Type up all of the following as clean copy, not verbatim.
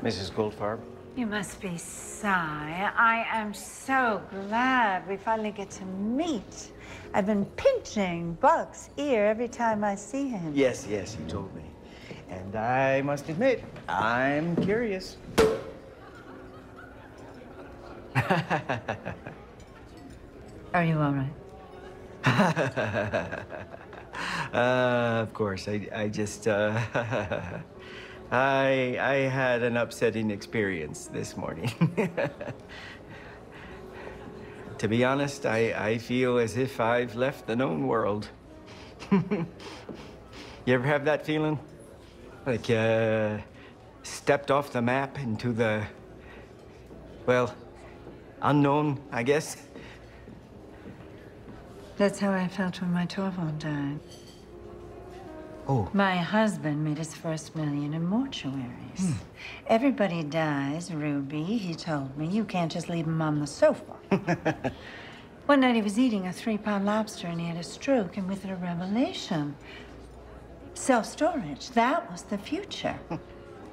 Mrs. Goldfarb. You must be Cy. I am so glad we finally get to meet. I've been pinching Buck's ear every time I see him. Yes, you told me. And I must admit, I'm curious. Are you all right? Of course, I just, I had an upsetting experience this morning. To be honest, I feel as if I've left the known world. You ever have that feeling? Like, stepped off the map into the, well, unknown, I guess? That's how I felt when my Torvald died. Oh. My husband made his first million in mortuaries. Everybody dies, Ruby, he told me. You can't just leave him on the sofa. One night he was eating a 3-pound lobster and he had a stroke, and with it a revelation. Self-storage, that was the future.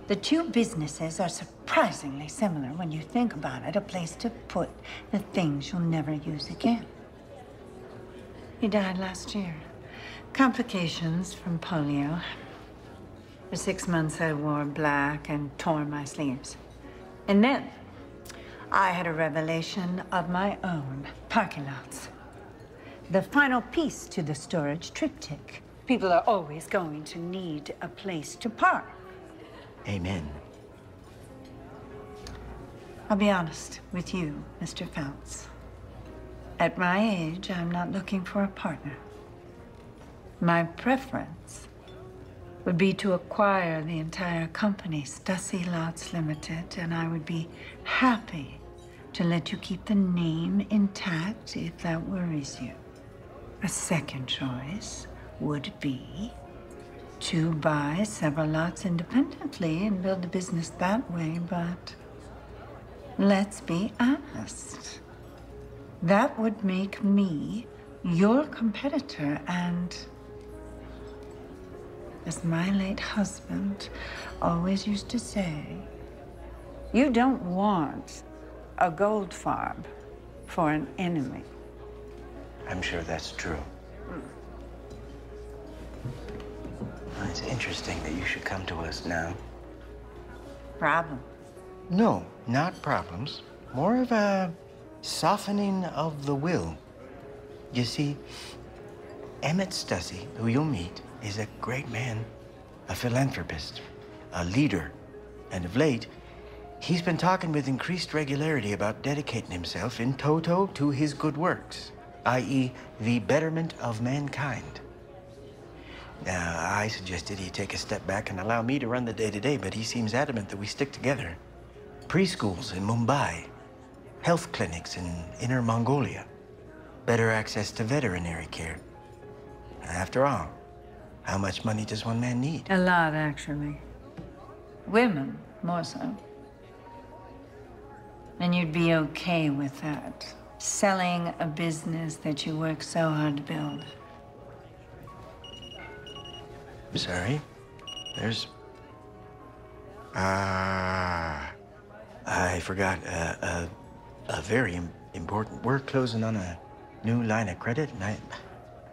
The two businesses are surprisingly similar when you think about it. A place to put the things you'll never use again. He died last year. Complications from polio. For 6 months, I wore black and tore my sleeves. And then, I had a revelation of my own. Parking lots. The final piece to the storage triptych. People are always going to need a place to park. Amen. I'll be honest with you, Mr. Phelps. At my age, I'm not looking for a partner. My preference would be to acquire the entire company, Stussy Lots Limited, and I would be happy to let you keep the name intact if that worries you. A second choice would be to buy several lots independently and build a business that way, but let's be honest. That would make me your competitor, and as my late husband always used to say, you don't want a Goldfarb for an enemy. I'm sure that's true. Well, it's interesting that you should come to us now. Problem? No, not problems. More of a softening of the will. You see, Emmett Stussy, who you'll meet, is a great man, a philanthropist, a leader, and of late, he's been talking with increased regularity about dedicating himself in toto to his good works, i.e., the betterment of mankind. Now, I suggested he take a step back and allow me to run the day-to-day, but he seems adamant that we stick together. Preschools in Mumbai, health clinics in Inner Mongolia, better access to veterinary care. After all, how much money does one man need? A lot, actually. Women, more so. And you'd be okay with that. Selling a business that you work so hard to build. I'm sorry? There's... I forgot a very important... We're closing on a new line of credit, and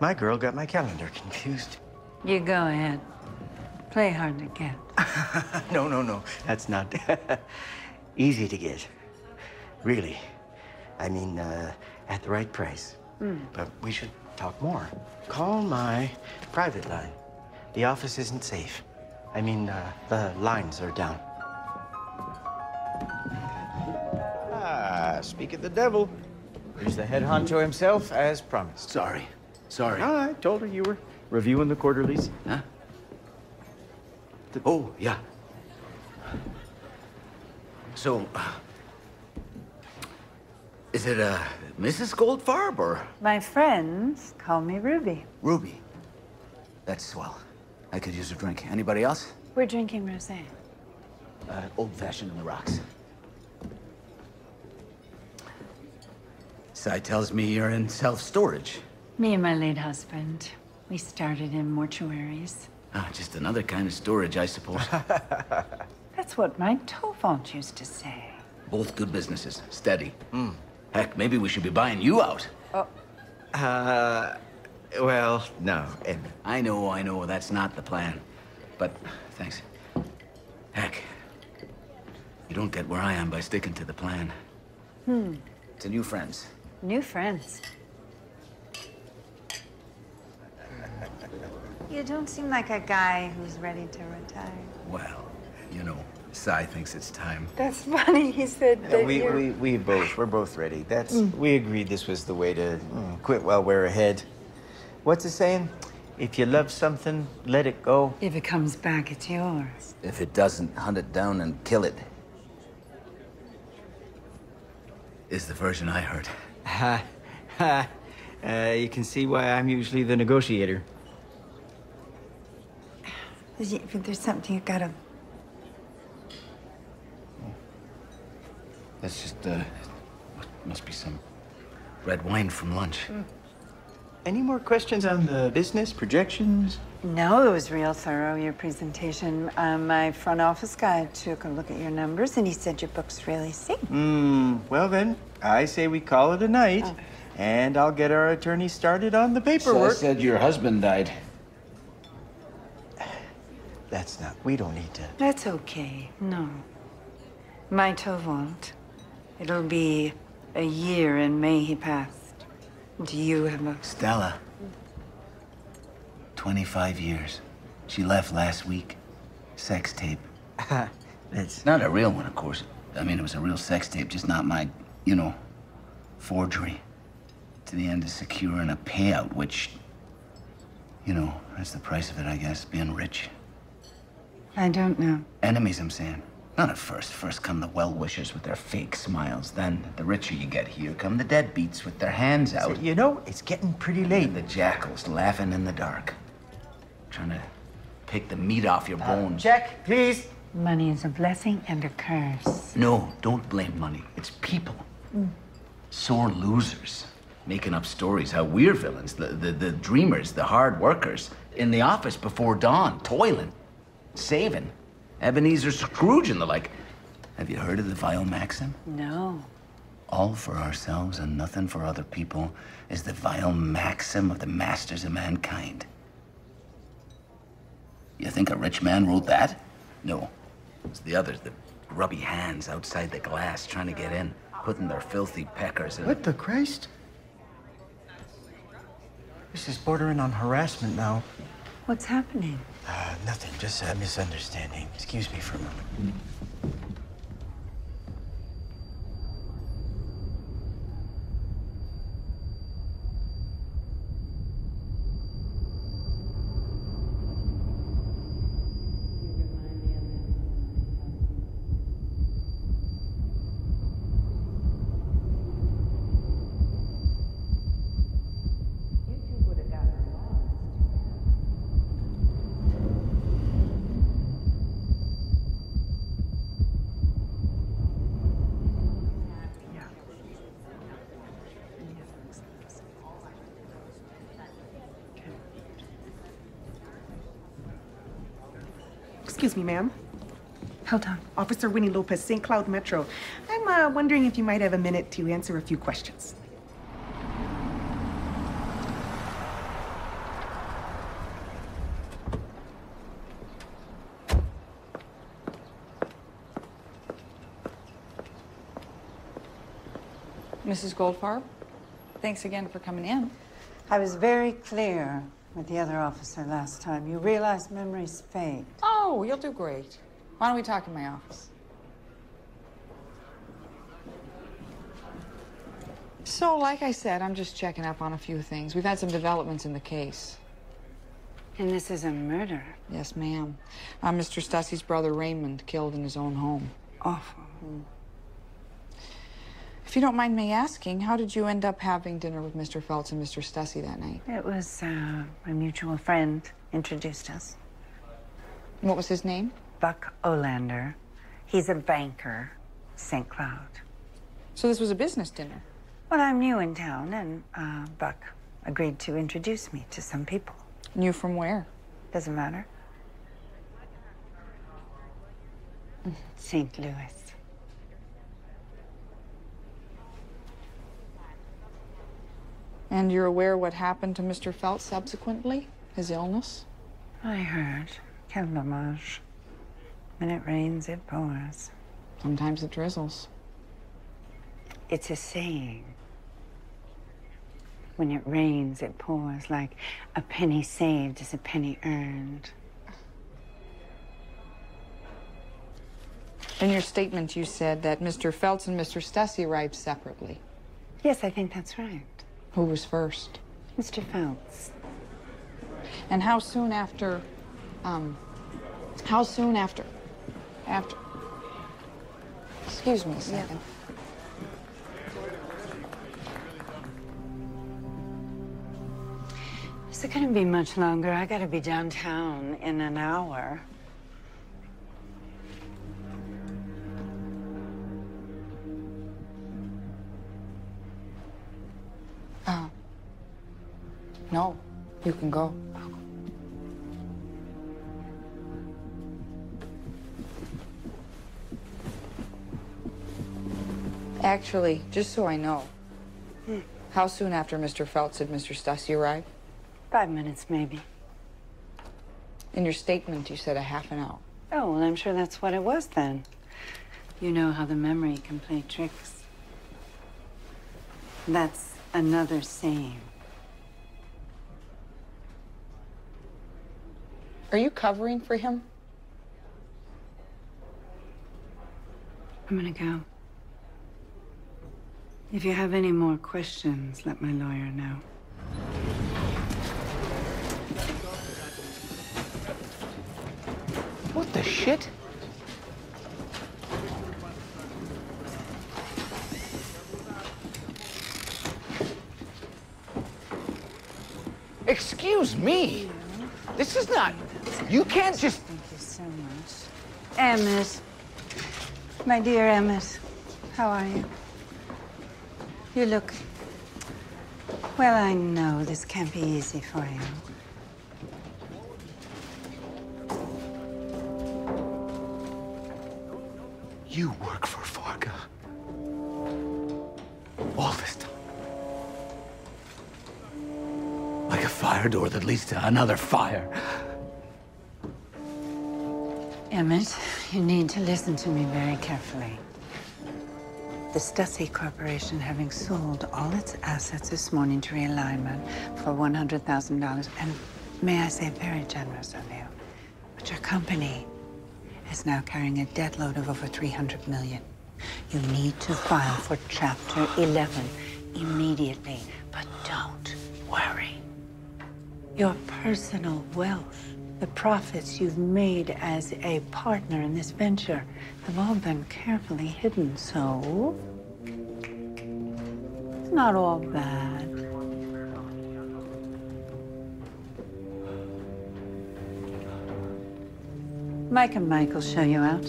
my girl got my calendar confused. You go ahead. Play hard to get. No. That's not easy to get. Really. I mean, at the right price. But we should talk more. Call my private line. The office isn't safe. I mean, the lines are down. Speak of the devil. Here's the head honcho himself, as promised. Sorry. I told her you were reviewing the quarterlies. Huh? Oh, yeah. So, is it, Mrs. Goldfarb or? My friends call me Ruby. Ruby. That's swell. I could use a drink. Anybody else? We're drinking rosé. Old-fashioned on the rocks. Cy tells me you're in self-storage. Me and my late husband, we started in mortuaries. Ah, just another kind of storage, I suppose. A That's what my Tovant used to say. Both good businesses. Steady. Heck, maybe we should be buying you out. Well, no, Edmund. I know, that's not the plan. But, thanks. Heck, you don't get where I am by sticking to the plan. To new friends. New friends. You don't seem like a guy who's ready to retire. Well, you know, Cy thinks it's time. That's funny. He said that We're both ready. We agreed this was the way to quit while we're ahead. What's the saying? If you love something, let it go. If it comes back, it's yours. If it doesn't, hunt it down and kill it. Is the version I heard. You can see why I'm usually the negotiator. There's something you gotta... That's just, must be some red wine from lunch. Any more questions on the business projections? No, it was real thorough, your presentation. My front office guy took a look at your numbers, and he said your books really sing. Well then, I say we call it a night, and I'll get our attorney started on the paperwork. So I said your husband died. We don't need to. That's okay, no. My Tovant, it'll be a year in May he passed. Do you have a... Stella. 25 years. She left last week. Sex tape. It's not a real one, of course. I mean, it was a real sex tape, just not my, you know, forgery. To the end of securing a payout, which, you know, that's the price of it, I guess, being rich. I don't know. Enemies, I'm saying. Not at first. First come the well-wishers with their fake smiles. Then, the richer you get here, come the deadbeats with their hands out. You know, it's getting pretty late. And the jackals laughing in the dark. Trying to pick the meat off your bones. Check, please. Money is a blessing and a curse. No, don't blame money. It's people. Sore losers. Making up stories how we're villains. The dreamers, the hard workers. In the office before dawn, toiling. Saving. Ebenezer Scrooge and the like. Have you heard of the vile maxim? No. All for ourselves and nothing for other people is the vile maxim of the masters of mankind. You think a rich man wrote that? No. It's the others, the grubby hands outside the glass trying to get in, putting their filthy peckers in. What the Christ? This is bordering on harassment now. What's happening? Nothing, just a misunderstanding. Excuse me for a moment. Excuse me, ma'am. Hold on. Officer Winnie Lopez, St. Cloud Metro. I'm wondering if you might have a minute to answer a few questions. Mrs. Goldfarb, thanks again for coming in. I was very clear with the other officer last time. You realize memories fade. Oh, you'll do great. Why don't we talk in my office? So, like I said, I'm just checking up on a few things. We've had some developments in the case. And this is a murder. Yes, ma'am. Mr. Stussey's brother Raymond killed in his own home. Awful. If you don't mind me asking, how did you end up having dinner with Mr. Feltz and Mr. Stussey that night? It was a mutual friend introduced us. What was his name? Buck Olander. He's a banker, St. Cloud. So this was a business dinner? Well, I'm new in town, and Buck agreed to introduce me to some people. New from where? Doesn't matter. St. Louis. And you're aware what happened to Mr. Felt subsequently? His illness? I heard. Quel dommage. When it rains, it pours. Sometimes it drizzles. It's a saying. When it rains, it pours, like a penny saved is a penny earned. In your statement, you said that Mr. Feltz and Mr. Stussy arrived separately. Yes, I think that's right. Who was first? Mr. Feltz. And how soon after, excuse me a second. Is it gonna be much longer? I gotta be downtown in an hour. No, you can go. Actually, just so I know, how soon after Mr. Feltz did Mr. Stussy arrive? 5 minutes, maybe. In your statement, you said a half an hour. Oh, well, I'm sure that's what it was then. You know how the memory can play tricks. That's another saying. Are you covering for him? I'm gonna go. If you have any more questions, let my lawyer know. What the shit? Excuse me. This is not... You can't just... Thank you so much. Emmett. My dear Emmett. How are you? You look... Well, I know this can't be easy for you. You work for Fargo. All this time. Like a fire door that leads to another fire. Emmett, you need to listen to me very carefully. The Stussy Corporation, having sold all its assets this morning to realignment for $100,000, and may I say, very generous of you, but your company is now carrying a debt load of over $300 million. You need to file for Chapter 11 immediately, but don't worry. Your personal wealth, the profits you've made as a partner in this venture, have all been carefully hidden, so it's not all bad. Mike and Mike will show you out.